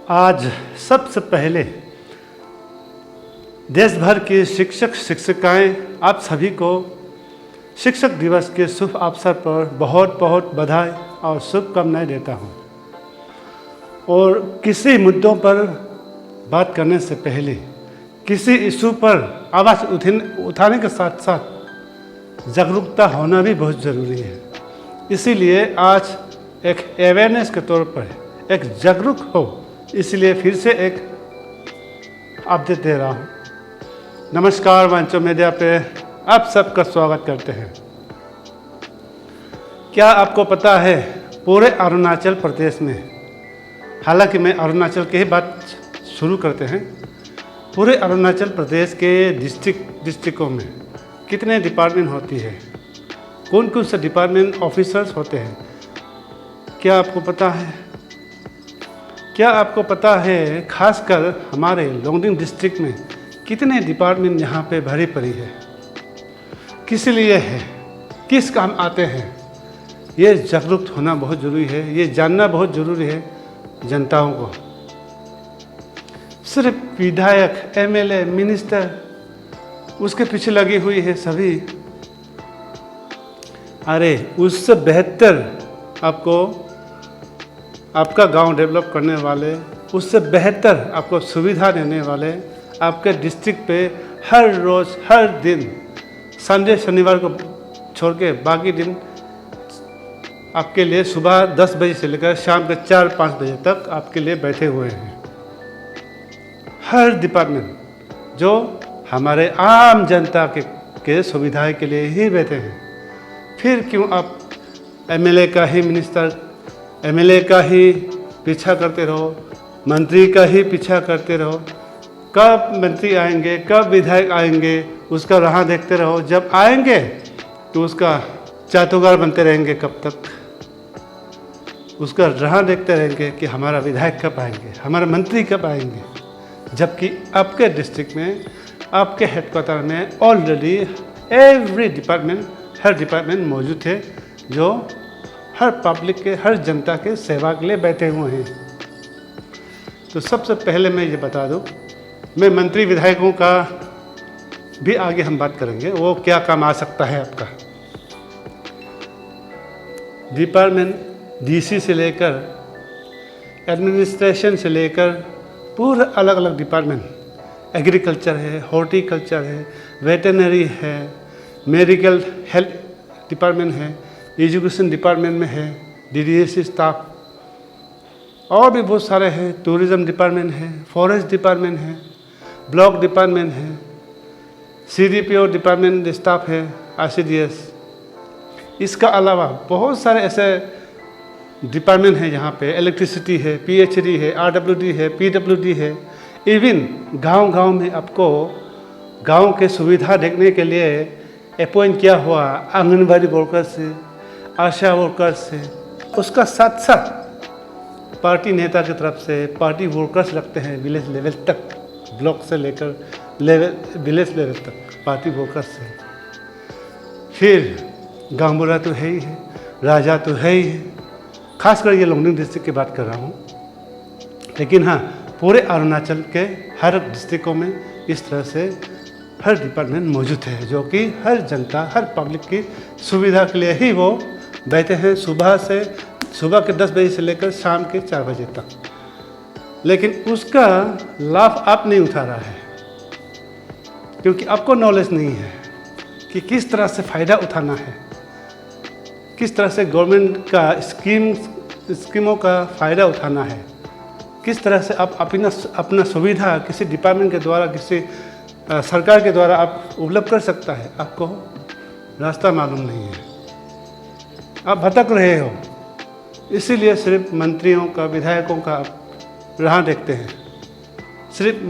आज सबसे पहले देश भर के शिक्षक शिक्षिकाएं आप सभी को शिक्षक दिवस के शुभ अवसर पर बहुत बहुत बधाई और शुभकामनाएं देता हूं। और किसी मुद्दों पर बात करने से पहले किसी इशू पर आवाज़ उठाने के साथ साथ जागरूकता होना भी बहुत ज़रूरी है। इसीलिए आज एक अवेयरनेस के तौर पर एक जागरूक हो, इसलिए फिर से एक अपडेट दे रहा हूँ। नमस्कार, वांचो मीडिया पे आप सबका स्वागत करते हैं। क्या आपको पता है पूरे अरुणाचल प्रदेश में, हालांकि मैं अरुणाचल की ही बात शुरू करते हैं, पूरे अरुणाचल प्रदेश के डिस्ट्रिक्टों में कितने डिपार्टमेंट होती है, कौन कौन से डिपार्टमेंट ऑफिसर्स होते हैं, क्या आपको पता है? क्या आपको पता है खासकर हमारे लोंगडिंग डिस्ट्रिक्ट में कितने डिपार्टमेंट यहाँ पे भरी पड़ी है, किस लिए है, किस काम आते हैं? ये जागरूक होना बहुत ज़रूरी है, ये जानना बहुत ज़रूरी है जनताओं को। सिर्फ विधायक, एमएलए, मिनिस्टर उसके पीछे लगी हुई है सभी। अरे उससे बेहतर आपको आपका गांव डेवलप करने वाले, उससे बेहतर आपको सुविधा देने वाले आपके डिस्ट्रिक्ट पे हर रोज़ हर दिन संडे शनिवार को छोड़ के बाकी दिन आपके लिए सुबह 10 बजे से लेकर शाम के 4-5 बजे तक आपके लिए बैठे हुए हैं। हर डिपार्टमेंट जो हमारे आम जनता के सुविधा के लिए ही बैठे हैं। फिर क्यों आप एमएलए का ही एमएलए का ही पीछा करते रहो, मंत्री का ही पीछा करते रहो? कब मंत्री आएंगे, कब विधायक आएंगे, उसका राह देखते रहो। जब आएंगे तो उसका चातुकार बनते रहेंगे, कब तक उसका राह देखते रहेंगे कि हमारा विधायक कब आएंगे, हमारा मंत्री कब आएंगे। जबकि आपके डिस्ट्रिक्ट में, आपके हेडक्वार्टर में ऑलरेडी एवरी डिपार्टमेंट, हर डिपार्टमेंट मौजूद है जो हर पब्लिक के, हर जनता के सेवा के लिए बैठे हुए हैं। तो सबसे पहले मैं ये बता दूं, मैं मंत्री विधायकों का भी आगे हम बात करेंगे, वो क्या काम आ सकता है आपका। डिपार्टमेंट डीसी से लेकर एडमिनिस्ट्रेशन से लेकर पूरे अलग अलग डिपार्टमेंट, एग्रीकल्चर है, हॉर्टिकल्चर है, वेटरनरी है, मेडिकल हेल्थ डिपार्टमेंट है, एजुकेशन डिपार्टमेंट में है, डीडीएससी स्टाफ और भी बहुत सारे हैं, टूरिज़्म डिपार्टमेंट है, फॉरेस्ट डिपार्टमेंट है, ब्लॉक डिपार्टमेंट है, सीडीपीओ डिपार्टमेंट स्टाफ है, आईसीडीएस। इसका अलावा बहुत सारे ऐसे डिपार्टमेंट हैं यहाँ पे, इलेक्ट्रिसिटी है, पीएचडी है, आरडब्ल्यूडी है, पीडब्ल्यूडी है। इवन गांव-गांव में आपको गांव के सुविधा देखने के लिए अपॉइंट किया हुआ आंगनबाड़ी वर्कर से, आशा वर्कर से, उसका साथ साथ पार्टी नेता की तरफ से पार्टी वर्कर्स लगते हैं विलेज लेवल तक, ब्लॉक से लेकर विलेज लेवल तक पार्टी वर्कर्स से। फिर गांवबुढ़ा तो है ही है, राजा तो है ही है, खासकर ये लोंगडिंग डिस्ट्रिक्ट की बात कर रहा हूँ। लेकिन हाँ, पूरे अरुणाचल के हर डिस्ट्रिक्टों में इस तरह से हर डिपार्टमेंट मौजूद है जो कि हर जनता, हर पब्लिक की सुविधा के लिए ही वो बैठे हैं सुबह के 10 बजे से लेकर शाम के 4 बजे तक। लेकिन उसका लाभ आप नहीं उठा रहा है क्योंकि आपको नॉलेज नहीं है कि किस तरह से फ़ायदा उठाना है, किस तरह से गवर्नमेंट का स्कीमों का फ़ायदा उठाना है, किस तरह से आप अपना सुविधा किसी डिपार्टमेंट के द्वारा, किसी सरकार के द्वारा आप उपलब्ध कर सकता है। आपको रास्ता मालूम नहीं है, आप भटक रहे हो। इसीलिए सिर्फ मंत्रियों का, विधायकों का राह देखते हैं, सिर्फ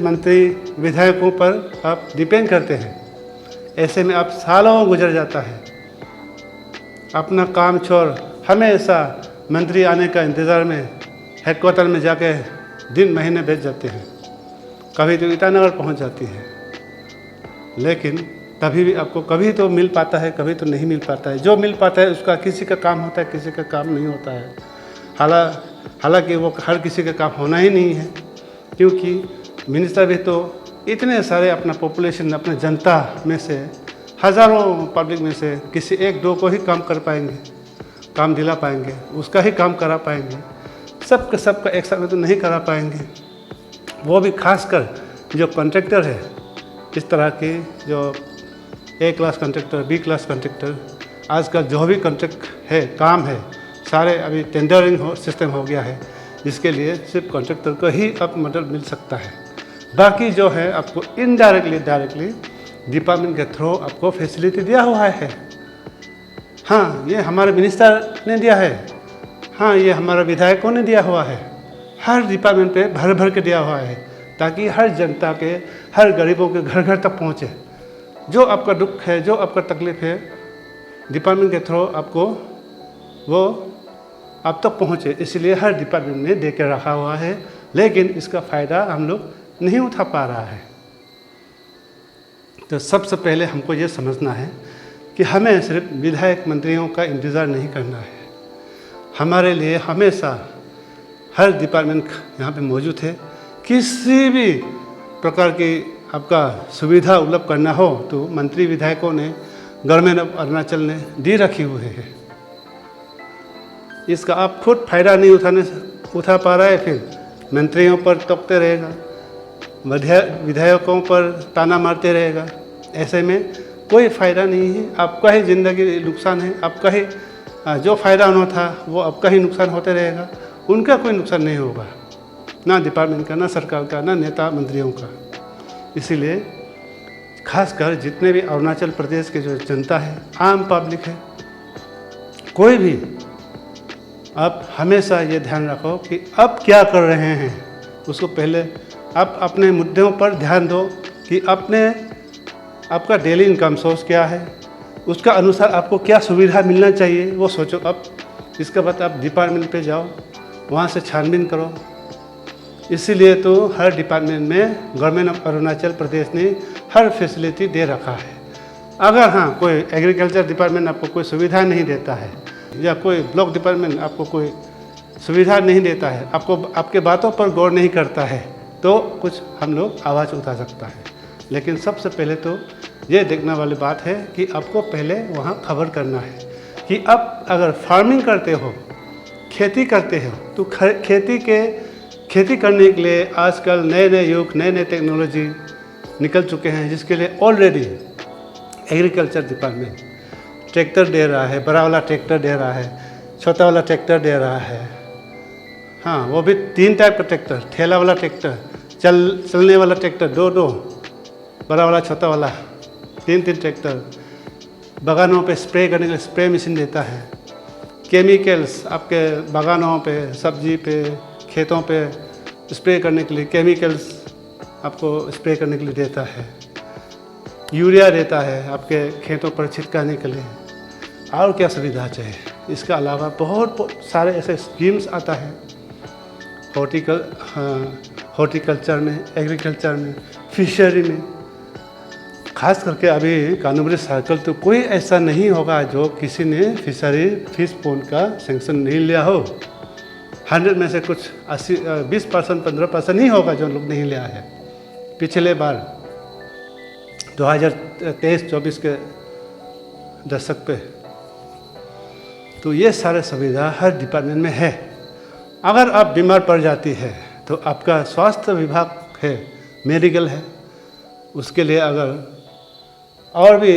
मंत्री विधायकों पर आप डिपेंड करते हैं। ऐसे में आप सालों गुजर जाता है, अपना काम छोड़ हमेशा मंत्री आने का इंतज़ार में हेडक्वार्टर में जाके दिन महीने बीत जाते हैं, कभी तो ईटानगर पहुंच जाती है। लेकिन तभी भी आपको कभी तो मिल पाता है, कभी तो नहीं मिल पाता है। जो मिल पाता है उसका किसी का काम होता है, किसी का काम नहीं होता है। हालांकि वो हर किसी का काम होना ही नहीं है, क्योंकि मिनिस्टर भी तो इतने सारे अपना पॉपुलेशन, अपने जनता में से, हज़ारों पब्लिक में से किसी एक दो को ही काम कर पाएंगे, काम दिला पाएंगे, उसका ही काम करा पाएंगे। सबका एक साथ में तो नहीं करा पाएंगे। वो भी खासकर जो कॉन्ट्रैक्टर है, इस तरह के जो A class contractor, B class contractor, आजकल जो भी कॉन्ट्रैक्ट है, काम है, सारे अभी टेंडरिंग सिस्टम हो गया है, जिसके लिए सिर्फ कॉन्ट्रैक्टर को ही अब मदद मिल सकता है। बाकी जो है आपको इनडायरेक्टली, डायरेक्टली डिपार्टमेंट के थ्रू आपको फैसिलिटी दिया हुआ है। हाँ, ये हमारे मिनिस्टर ने दिया है, हाँ ये हमारे विधायकों ने दिया हुआ है, हर डिपार्टमेंट पे भर भर के दिया हुआ है, ताकि हर जनता के, हर गरीबों के घर घर तक पहुँचे। जो आपका दुख है, जो आपका तकलीफ है, डिपार्टमेंट के थ्रू आपको वो आप तक पहुँचे, इसलिए हर डिपार्टमेंट ने दे के रखा हुआ है। लेकिन इसका फ़ायदा हम लोग नहीं उठा पा रहा है। तो सबसे पहले हमको ये समझना है कि हमें सिर्फ विधायक मंत्रियों का इंतज़ार नहीं करना है। हमारे लिए हमेशा हर डिपार्टमेंट यहाँ पे मौजूद है। किसी भी प्रकार की आपका सुविधा उपलब्ध करना हो तो मंत्री विधायकों ने, गवर्नमेंट ऑफ अरुणाचल ने दी रखी हुई है। इसका आप खुद फायदा नहीं उठा पा रहा है, फिर मंत्रियों पर टोकते रहेगा, विधायकों पर ताना मारते रहेगा। ऐसे में कोई फ़ायदा नहीं है, आपका ही ज़िंदगी नुकसान है, आपका ही जो फ़ायदा होना था वो आपका ही नुकसान होते रहेगा, उनका कोई नुकसान नहीं होगा, ना डिपार्टमेंट का, ना सरकार का, ना नेता मंत्रियों का। इसीलिए खासकर जितने भी अरुणाचल प्रदेश के जो जनता है, आम पब्लिक है, कोई भी, आप हमेशा ये ध्यान रखो कि अब क्या कर रहे हैं, उसको पहले आप अपने मुद्दों पर ध्यान दो कि आपका डेली इनकम सोर्स क्या है, उसका अनुसार आपको क्या सुविधा मिलना चाहिए वो सोचो। अब इसके बाद आप डिपार्टमेंट पे जाओ, वहाँ से छानबीन करो। इसीलिए तो हर डिपार्टमेंट में गवर्नमेंट ऑफ अरुणाचल प्रदेश ने हर फैसिलिटी दे रखा है। अगर हाँ कोई एग्रीकल्चर डिपार्टमेंट आपको कोई सुविधा नहीं देता है, या कोई ब्लॉक डिपार्टमेंट आपको कोई सुविधा नहीं देता है, आपके बातों पर गौर नहीं करता है, तो कुछ हम लोग आवाज़ उठा सकता है। लेकिन सबसे पहले तो ये देखने वाली बात है कि आपको पहले वहाँ खबर करना है कि आप अगर फार्मिंग करते हो, खेती करते हो, तो खेती करने के लिए आजकल नए युग, नए टेक्नोलॉजी निकल चुके हैं, जिसके लिए ऑलरेडी एग्रीकल्चर डिपार्टमेंट ट्रैक्टर दे रहा है, बड़ा वाला ट्रैक्टर दे रहा है, छोटा वाला ट्रैक्टर दे रहा है। हाँ, वो भी 3 टाइप का ट्रैक्टर, ठेला वाला ट्रैक्टर, चलने वाला ट्रैक्टर, 2 बड़ा वाला, छोटा वाला, 3 ट्रैक्टर। बागानों पे स्प्रे करने के लिए स्प्रे मशीन देता है। केमिकल्स आपके बागानों पे, सब्जी पे, खेतों पे स्प्रे करने के लिए केमिकल्स आपको स्प्रे करने के लिए देता है। यूरिया देता है आपके खेतों पर छिड़काने के लिए। और क्या सुविधा चाहिए? इसके अलावा बहुत सारे ऐसे स्कीम्स आता है हॉर्टिकल्चर में, एग्रीकल्चर में, फिशरी में। खास करके अभी कानूनी सर्कल तो कोई ऐसा नहीं होगा जो किसी ने फिश पॉन्ड का सेंक्शन नहीं लिया हो। 100 में से कुछ 20%, 15% ही होगा जो लोग नहीं लिया है। पिछले बार 2023-24 के दशक पे तो ये सारे सुविधा हर डिपार्टमेंट में है। अगर आप बीमार पड़ जाती है तो आपका स्वास्थ्य विभाग है, मेडिकल है, उसके लिए अगर और भी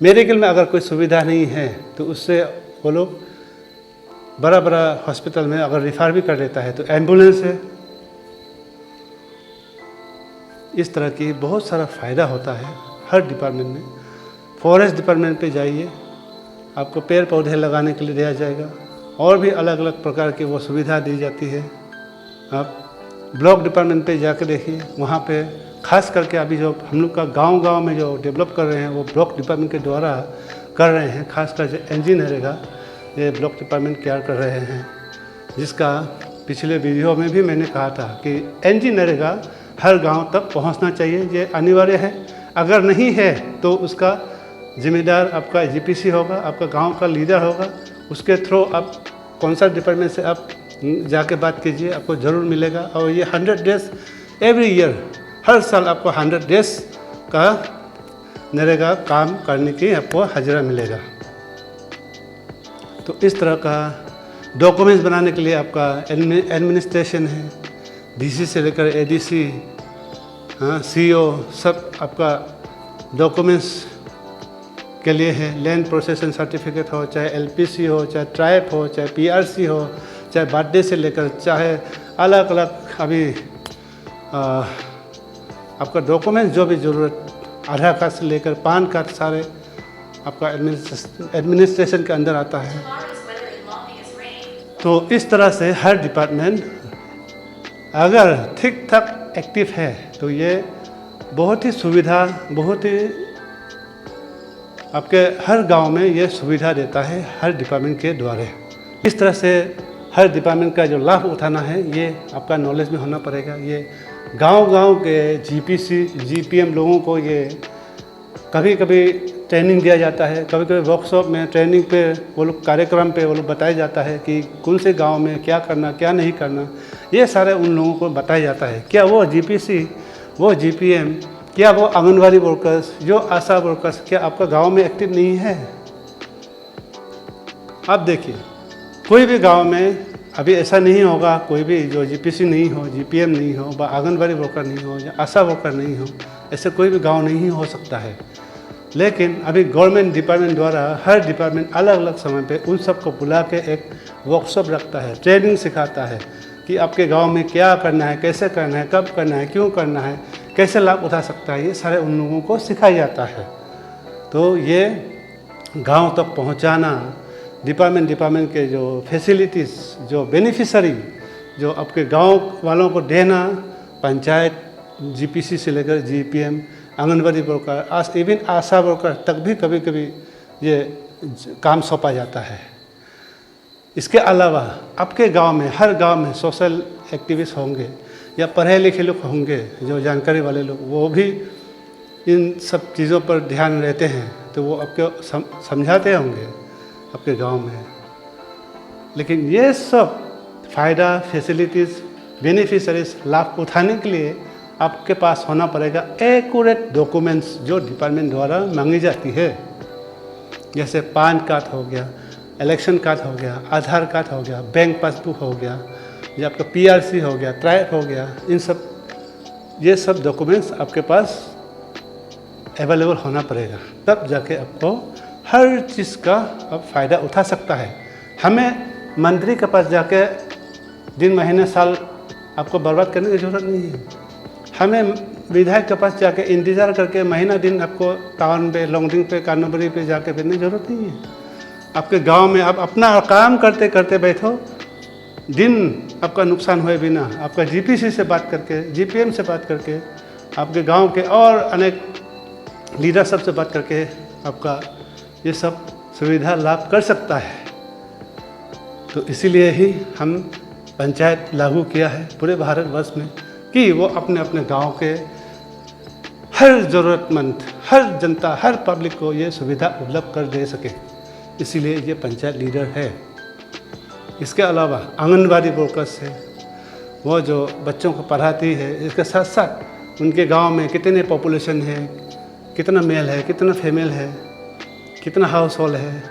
मेडिकल में अगर कोई सुविधा नहीं है तो उससे वो लोग बड़ा हॉस्पिटल में अगर रिफ़र भी कर देता है तो एम्बुलेंस है। इस तरह की बहुत सारा फ़ायदा होता है हर डिपार्टमेंट में। फॉरेस्ट डिपार्टमेंट पे जाइए, आपको पेड़ पौधे लगाने के लिए दिया जाएगा, और भी अलग अलग प्रकार की वो सुविधा दी जाती है। आप ब्लॉक डिपार्टमेंट पे जाकर देखिए, वहाँ पे खास करके अभी जो हम लोग का गांव में जो डेवलप कर रहे हैं वो ब्लॉक डिपार्टमेंट के द्वारा कर रहे हैं। खासकर जो इंजीनियरिंग ये ब्लॉक डिपार्टमेंट केयर कर रहे हैं, जिसका पिछले वीडियो में भी मैंने कहा था कि इंजीनियरिंग हर गांव तक पहुंचना चाहिए, ये अनिवार्य है। अगर नहीं है तो उसका जिम्मेदार आपका जीपीसी होगा, आपका गांव का लीडर होगा। उसके थ्रू आप कौन सा डिपार्टमेंट से आप जाके बात कीजिए, आपको ज़रूर मिलेगा। और ये 100 डेज़ एवरी ईयर, हर साल आपको 100 डेज़ का नरेगा काम करने की आपको हाजिरा मिलेगा। तो इस तरह का डॉक्यूमेंट्स बनाने के लिए आपका एडमिनिस्ट्रेशन है, डीसी से लेकर एडीसी, हाँ, सीओ, सब आपका डॉक्यूमेंट्स के लिए है। लैंड प्रोसेसिंग सर्टिफिकेट हो, चाहे एलपीसी हो, चाहे ट्राइब हो, चाहे पीआरसी हो, चाहे बर्थडे से लेकर, चाहे अलग अलग अभी आपका डॉक्यूमेंट्स जो भी ज़रूरत, आधार कार्ड से लेकर पान कार्ड, सारे आपका एडमिनिस्ट्रेशन के अंदर आता है। तो इस तरह से हर डिपार्टमेंट अगर ठीक ठाक एक्टिव है तो ये बहुत ही सुविधा, बहुत ही आपके हर गांव में ये सुविधा देता है हर डिपार्टमेंट के द्वारा। इस तरह से हर डिपार्टमेंट का जो लाभ उठाना है ये आपका नॉलेज में होना पड़ेगा। ये गांव-गांव के जीपीसी, जीपीएम लोगों को ये कभी कभी ट्रेनिंग दिया जाता है, कभी कभी वर्कशॉप में, ट्रेनिंग पे वो लोग, कार्यक्रम पे वो लोग बताया जाता है कि कौन से गांव में क्या करना, क्या नहीं करना, ये सारे उन लोगों को बताया जाता है। क्या वो जीपीसी, वो जीपीएम, क्या वो आंगनवाड़ी वर्कर्स, जो आशा वर्कर्स, क्या आपका गांव में एक्टिव नहीं है? आप देखिए, कोई भी गांव में अभी ऐसा नहीं होगा, कोई भी जो जीपीसी नहीं हो, जीपीएम नहीं हो, आंगनवाड़ी वर्कर नहीं हो, या आशा वर्कर नहीं हो, ऐसे कोई भी गांव नहीं हो सकता है। लेकिन अभी गवर्नमेंट डिपार्टमेंट द्वारा हर डिपार्टमेंट अलग अलग समय पे उन सबको बुला के एक वर्कशॉप रखता है, ट्रेनिंग सिखाता है कि आपके गांव में क्या करना है, कैसे करना है, कब करना है, क्यों करना है, कैसे लाभ उठा सकता है, ये सारे उन लोगों को सिखाया जाता है। तो ये गांव तक पहुंचाना, डिपार्टमेंट के जो फैसिलिटीज़, जो बेनिफिशरी, जो आपके गांव वालों को देना, पंचायत, जीपीसी से लेकर जीपीएम, आंगनवाड़ी वर्कर, इवन आशा वर्कर तक भी कभी कभी ये काम सौंपा जाता है। इसके अलावा आपके गांव में, हर गांव में सोशल एक्टिविस्ट होंगे या पढ़े लिखे लोग होंगे, जो जानकारी वाले लोग, वो भी इन सब चीज़ों पर ध्यान रहते हैं, तो वो आपको समझाते होंगे आपके गांव में। लेकिन ये सब फ़ायदा, फैसिलिटीज़, बेनिफिशरीज लाभ उठाने के लिए आपके पास होना पड़ेगा एक्यूरेट डॉक्यूमेंट्स जो डिपार्टमेंट द्वारा मांगी जाती है। जैसे पान कार्ड हो गया, इलेक्शन कार्ड हो गया, आधार कार्ड हो गया, बैंक पासबुक हो गया, या आपका पीआरसी हो गया, ट्राइब हो गया, इन सब, ये सब डॉक्यूमेंट्स आपके पास अवेलेबल होना पड़ेगा, तब जाके आपको हर चीज़ का अब फ़ायदा उठा सकता है। हमें मंत्री के पास जाके दिन, महीने, साल आपको बर्बाद करने की ज़रूरत नहीं है। हमें विधायक के पास जाके इंतज़ार करके महीना दिन आपको टाउन पे, लॉन्गडिंग पे, कानूबरी पे जाके बैठने की ज़रूरत नहीं है। आपके गांव में आप अपना काम करते करते बैठो, दिन आपका नुकसान हुए बिना, आपका जीपीसी से बात करके, जीपीएम से बात करके, आपके गांव के और अनेक लीडर सब से बात करके आपका ये सब सुविधा लाभ कर सकता है। तो इसीलिए ही हम पंचायत लागू किया है पूरे भारतवर्ष में कि वो अपने अपने गांव के हर ज़रूरतमंद, हर जनता, हर पब्लिक को ये सुविधा उपलब्ध कर दे सके। इसीलिए ये पंचायत लीडर है। इसके अलावा आंगनबाड़ी वर्कर्स है, वो जो बच्चों को पढ़ाती है, इसके साथ साथ उनके गांव में कितने पॉपुलेशन है, कितना मेल है, कितना फीमेल है, कितना हाउस होल्ड है,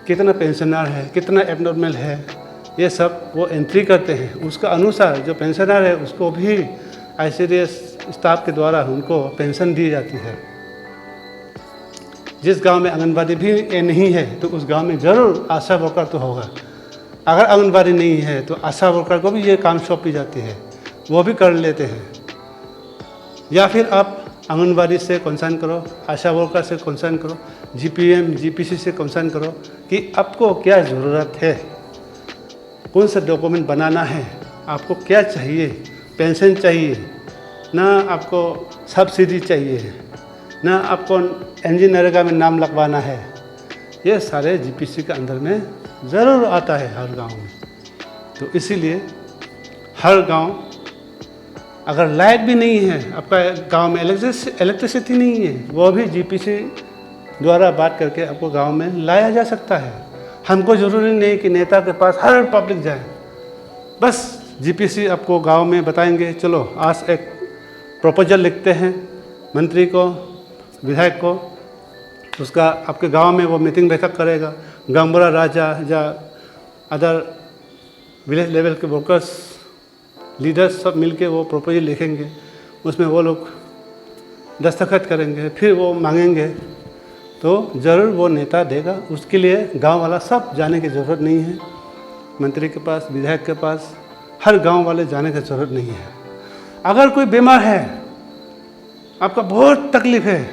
कितना पेंशनर है, कितना एबनॉर्मल है, ये सब वो एंट्री करते हैं। उसका अनुसार जो पेंशनर है उसको भी आईसीडीएस स्टाफ के द्वारा उनको पेंशन दी जाती है। जिस गांव में आंगनबाड़ी भी नहीं है तो उस गांव में ज़रूर आशा वर्कर तो होगा। अगर आंगनबाड़ी नहीं है तो आशा वर्कर को भी ये काम सौंपी जाती है, वो भी कर लेते हैं। या फिर आप आंगनबाड़ी से कंसर्न करो, आशा वर्कर से कंसर्न करो, जीपीएम, जीपीसी से कंसर्न करो कि आपको क्या ज़रूरत है, कौन सा डॉक्यूमेंट बनाना है, आपको क्या चाहिए, पेंशन चाहिए ना, आपको सब्सिडी चाहिए ना, आपको एनजी-नरेगा में नाम लगवाना है, ये सारे जीपीसी के अंदर में ज़रूर आता है हर गांव में। तो इसीलिए हर गांव, अगर लाइट भी नहीं है, आपका गांव में इलेक्ट्रिसिटी नहीं है, वो भी जीपीसी द्वारा बात करके आपको गांव में लाया जा सकता है। हमको ज़रूरी नहीं कि नेता के पास हर पब्लिक जाए, बस जीपीसी आपको गांव में बताएंगे, चलो आज एक प्रपोजल लिखते हैं मंत्री को, विधायक को, उसका आपके गांव में वो मीटिंग बैठक करेगा, गांवबुढ़ा राजा या अदर विलेज लेवल के वर्कर्स लीडर्स सब मिलके वो प्रपोजल लिखेंगे, उसमें वो लोग दस्तखत करेंगे, फिर वो मांगेंगे तो ज़रूर वो नेता देगा। उसके लिए गांव वाला सब जाने की ज़रूरत नहीं है, मंत्री के पास, विधायक के पास, हर गांव वाले जाने की ज़रूरत नहीं है। अगर कोई बीमार है, आपका बहुत तकलीफ है,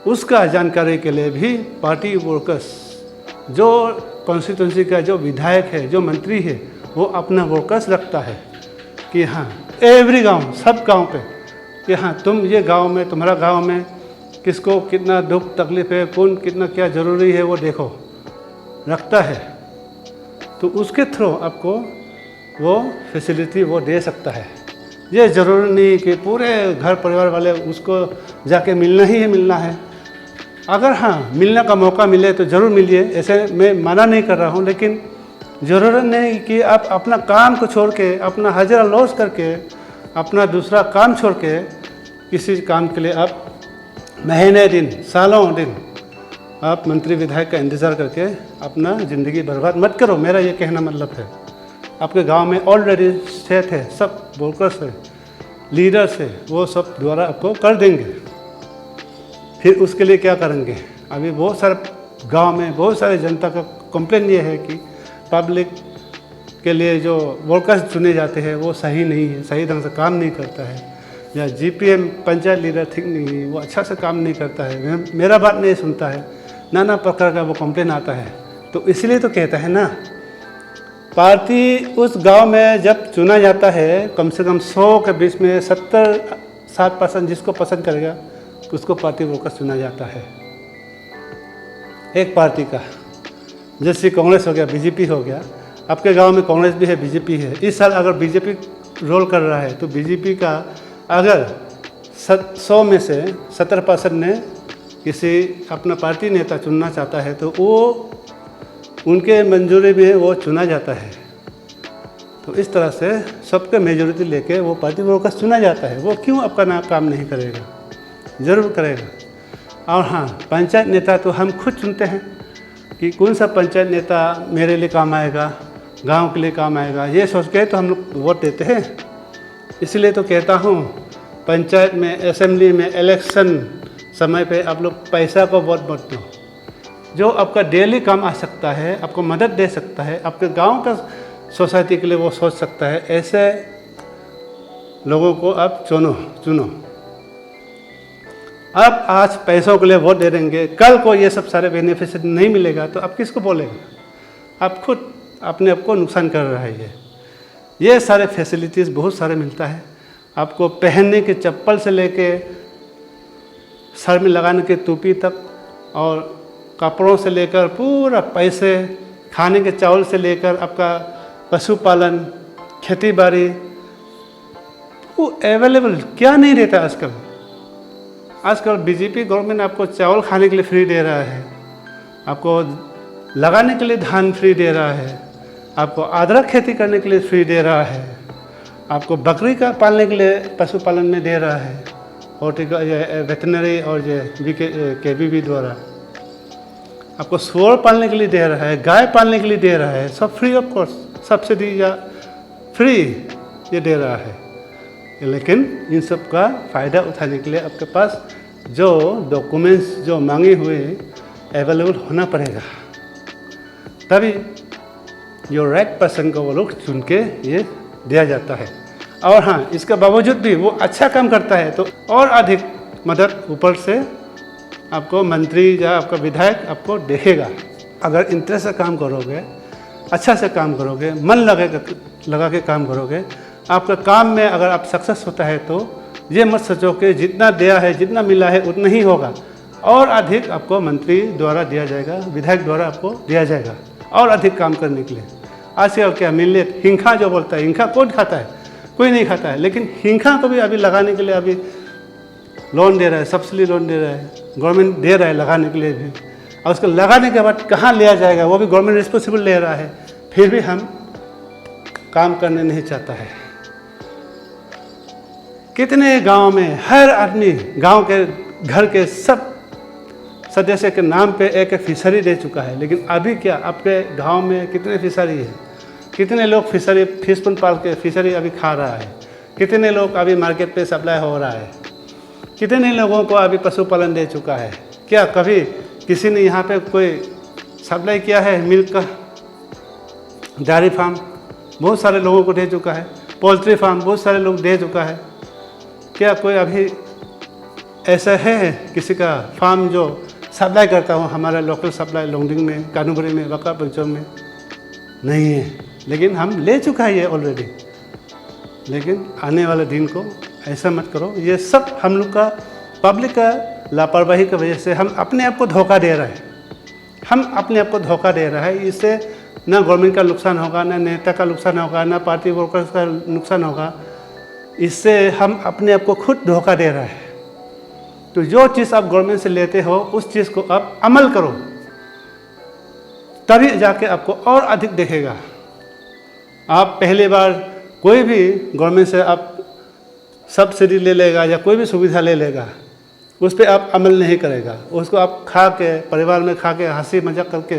उसका जानकारी के लिए भी पार्टी वर्कर्स, जो कॉन्स्टिट्यूंसी का जो विधायक है, जो मंत्री है, वो अपना वर्कर्स रखता है कि हाँ एवरी गांव, सब गांव पे कि हाँ तुम ये गांव में, तुम्हारा गांव में किसको कितना दुख तकलीफ है, कौन कितना क्या ज़रूरी है वो देखो, रखता है। तो उसके थ्रू आपको वो फैसिलिटी वो दे सकता है। ये ज़रूरी नहीं कि पूरे घर परिवार वाले उसको जाके मिलना ही मिलना है। अगर हाँ मिलने का मौका मिले तो ज़रूर मिलिए, ऐसे मैं मना नहीं कर रहा हूँ, लेकिन ज़रूरत नहीं कि आप अपना काम को छोड़ के, अपना हज़ारा लॉस करके, अपना दूसरा काम छोड़ के किसी काम के लिए आप महीने दिन, सालों दिन आप मंत्री विधायक का इंतज़ार करके अपना ज़िंदगी बर्बाद मत करो। मेरा ये कहना मतलब है, आपके गांव में ऑलरेडी सेट है, सब वर्कर्स है, लीडर्स है, वो सब द्वारा आपको कर देंगे। फिर उसके लिए क्या करेंगे? अभी बहुत सारे गांव में बहुत सारे जनता का कंप्लेन ये है कि पब्लिक के लिए जो वर्कर्स चुने जाते हैं वो सही नहीं है, सही ढंग से काम नहीं करता है, या जीपीएम पंचायत लीडर ठीक नहीं है, वो अच्छा से काम नहीं करता है, मेरा बात नहीं सुनता है, नाना प्रकार का वो कंप्लेन आता है। तो इसलिए तो कहता है ना, पार्टी उस गांव में जब चुना जाता है, कम से कम 100 के बीच में 70-60% जिसको पसंद करेगा उसको पार्टी वर्कर्स चुना जाता है एक पार्टी का। जैसे कांग्रेस हो गया, बीजेपी हो गया, आपके गांव में कांग्रेस भी है, बीजेपी है। इस साल अगर बीजेपी रोल कर रहा है तो बीजेपी का अगर 100 में से 70% ने किसी अपना पार्टी नेता चुनना चाहता है तो वो उनके मंजूरी में वो चुना जाता है। तो इस तरह से सबके मेजोरिटी लेके वो पार्टी वर्कर्स चुना जाता है। वो क्यों आपका काम नहीं करेगा? ज़रूर करेगा। और हाँ, पंचायत नेता तो हम खुद चुनते हैं कि कौन सा पंचायत नेता मेरे लिए काम आएगा, गांव के लिए काम आएगा, ये सोच के तो हम लोग वोट देते हैं। इसलिए तो कहता हूँ, पंचायत में, असेंबली में, इलेक्शन समय पे आप लोग पैसा को वोट मत दो। जो आपका डेली काम आ सकता है, आपको मदद दे सकता है, आपके गांव का सोसाइटी के लिए वो सोच सकता है, ऐसे लोगों को आप चुनो। आप आज पैसों के लिए वोट दे देंगे, कल को ये सब सारे बेनिफिट नहीं मिलेगा तो आप किसको बोलेंगे? आप खुद अपने आप को नुकसान कर रहा है। ये सारे फैसिलिटीज़ बहुत सारे मिलता है आपको, पहनने के चप्पल से लेके सर में लगाने के टोपी तक, और कपड़ों से लेकर पूरा पैसे, खाने के चावल से लेकर आपका पशुपालन, खेती बाड़ी, वो अवेलेबल क्या नहीं रहता आजकल। आजकल बीजेपी गवर्नमेंट आपको चावल खाने के लिए फ्री दे रहा है, आपको लगाने के लिए धान फ्री दे रहा है, आपको अदरक खेती करने के लिए फ्री दे रहा है, आपको बकरी का पालने के लिए पशुपालन में दे रहा है, वेटनरी और ये केबीबी द्वारा आपको सूअर पालने के लिए दे रहा है, गाय पालने के लिए दे रहा है, सब फ्री ऑफ कॉस्ट, सब्सिडी या फ्री ये दे रहा है। लेकिन इन सब का फ़ायदा उठाने के लिए आपके पास जो डॉक्यूमेंट्स जो मांगे हुए अवेलेबल होना पड़ेगा, तभी जो राइट पर्सन को वो लोग चुन के ये दिया जाता है। और हाँ, इसके बावजूद भी वो अच्छा काम करता है तो और अधिक मदद ऊपर से आपको मंत्री या आपका विधायक आपको देखेगा। अगर इंटरेस्ट से काम करोगे, अच्छा से काम करोगे, मन लगा के काम करोगे, आपका काम में अगर आप सक्सेस होता है तो ये मत सोचो कि जितना दिया है, जितना मिला है उतना ही होगा, और अधिक आपको मंत्री द्वारा दिया जाएगा, विधायक द्वारा आपको दिया जाएगा और अधिक काम करने के लिए। आजकल क्या मिलेट, हिंखा जो बोलता है, हिंखा कौन खाता है? कोई नहीं खाता है, लेकिन हिंखा को भी अभी लगाने के लिए अभी लोन दे रहा है, सब्सिडी लोन दे रहा है, गवर्नमेंट दे रहा है लगाने के लिए भी। और उसको लगाने के बाद कहाँ लिया जाएगा वो भी गवर्नमेंट रिस्पॉन्सिबल ले रहा है। फिर भी हम काम करने नहीं चाहता है। कितने गांव में हर आदमी गांव के घर के सब सदस्य के नाम पे एक फिशरी दे चुका है, लेकिन अभी क्या आपके गांव में कितने फिशरी है? कितने लोग फिशरी फिश पॉन्ड पाल के फिशरी अभी खा रहा है? कितने लोग अभी मार्केट पे सप्लाई हो रहा है? कितने लोगों को अभी पशुपालन दे चुका है? क्या कभी किसी ने यहाँ पे कोई सप्लाई किया है मिल्क का? डेयरी फार्म बहुत सारे लोगों को दे चुका है, पोल्ट्री फार्म बहुत सारे लोग दे चुका है। क्या कोई अभी ऐसा है किसी का फार्म जो सप्लाई करता हो हमारा लोकल सप्लाई लोंगडिंग में, कानूबरी में, वका पंचों में? नहीं है, लेकिन हम ले चुका है ये ऑलरेडी। लेकिन आने वाले दिन को ऐसा मत करो। ये सब हम लोग का पब्लिक का लापरवाही की वजह से हम अपने आप को धोखा दे रहे हैं। हम अपने आप को धोखा दे रहा है। इससे ना गवर्नमेंट का नुकसान होगा, ना नेता का नुकसान होगा, ना पार्टी वर्कर्स का नुकसान होगा। इससे हम अपने आप को खुद धोखा दे रहा है। तो जो चीज़ आप गवर्नमेंट से लेते हो उस चीज़ को आप अमल करो, तभी जाके आपको और अधिक दिखेगा। आप पहली बार कोई भी गवर्नमेंट से आप सब्सिडी ले लेगा या कोई भी सुविधा ले लेगा, उस पर आप अमल नहीं करेगा, उसको आप खा के परिवार में खा के हंसी मजाक करके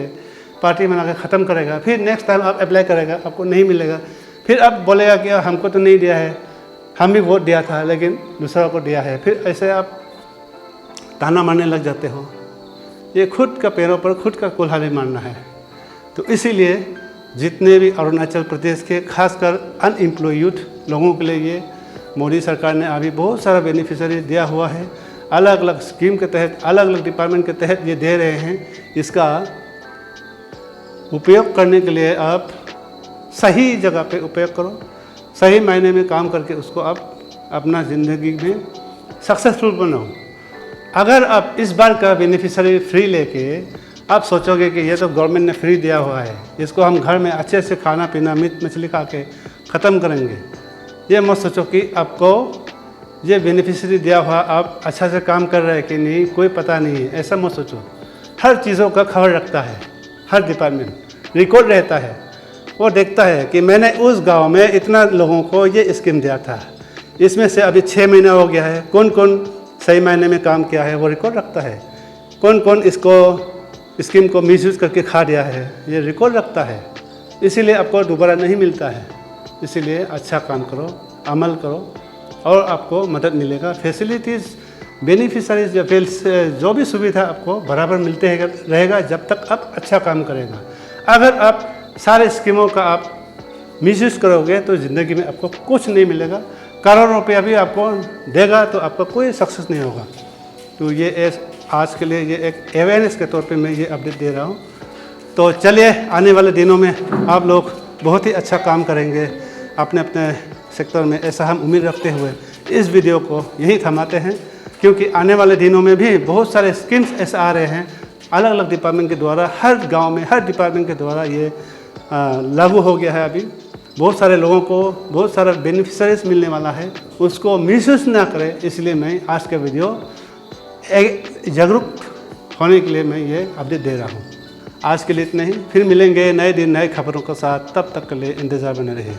पार्टी मना के ख़त्म करेगा। फिर नेक्स्ट टाइम आप अप्लाई करेगा, आपको नहीं मिलेगा। फिर आप बोलेगा कि हमको तो नहीं दिया है, हम भी वोट दिया था लेकिन दूसरा को दिया है। फिर ऐसे आप ताना मारने लग जाते हो। ये खुद का पैरों पर खुद का कुल्हाड़ी मारना है। तो इसीलिए जितने भी अरुणाचल प्रदेश के खासकर अनएम्प्लॉय यूथ लोगों के लिए ये मोदी सरकार ने अभी बहुत सारा बेनिफिशियरी दिया हुआ है। अलग अलग स्कीम के तहत, अलग अलग डिपार्टमेंट के तहत ये दे रहे हैं। इसका उपयोग करने के लिए आप सही जगह पे उपयोग करो, सही मायने में काम करके उसको आप अपना ज़िंदगी में सक्सेसफुल बनाओ। अगर आप इस बार का बेनिफिशियरी फ्री लेके आप सोचोगे कि ये तो गवर्नमेंट ने फ्री दिया हुआ है, इसको हम घर में अच्छे से खाना पीना मीट मछली खा के ख़त्म करेंगे, ये मत सोचो कि आपको ये बेनिफिशियरी दिया हुआ आप अच्छा से काम कर रहे हैं कि नहीं कोई पता नहीं है, ऐसा मत सोचो। हर चीज़ों का खबर रखता है, हर डिपार्टमेंट रिकॉर्ड रहता है। वो देखता है कि मैंने उस गांव में इतना लोगों को ये स्कीम दिया था, इसमें से अभी 6 महीना हो गया है, कौन कौन सही मायने में काम किया है वो रिकॉर्ड रखता है, कौन कौन इसको स्कीम को मिसयूज़ करके खा दिया है ये रिकॉर्ड रखता है। इसीलिए आपको दोबारा नहीं मिलता है। इसीलिए अच्छा काम करो, अमल करो और आपको मदद मिलेगा। फैसिलिटीज़, बेनिफिशरीज या जो भी सुविधा आपको बराबर मिलते रहेगा जब तक आप अच्छा काम करेगा। अगर आप सारे स्कीमों का आप मिसयूज़ करोगे तो ज़िंदगी में आपको कुछ नहीं मिलेगा। करोड़ों रुपया भी आपको देगा तो आपका कोई सक्सेस नहीं होगा। तो ये आज के लिए ये एक अवेयरनेस के तौर पे मैं ये अपडेट दे रहा हूँ। तो चलिए आने वाले दिनों में आप लोग बहुत ही अच्छा काम करेंगे अपने अपने सेक्टर में, ऐसा हम उम्मीद रखते हुए इस वीडियो को यहीं थमाते हैं। क्योंकि आने वाले दिनों में भी बहुत सारे स्कीम्स ऐसे आ रहे हैं अलग अलग डिपार्टमेंट के द्वारा, हर गांव में हर डिपार्टमेंट के द्वारा ये लागू हो गया है। अभी बहुत सारे लोगों को बहुत सारा बेनिफिशरीज मिलने वाला है, उसको मिसयूज़ ना करें। इसलिए मैं आज का वीडियो जागरूक होने के लिए मैं ये अपडेट दे रहा हूँ। आज के लिए इतना ही, फिर मिलेंगे नए दिन नए खबरों के साथ। तब तक के लिए इंतज़ार बने रहिए।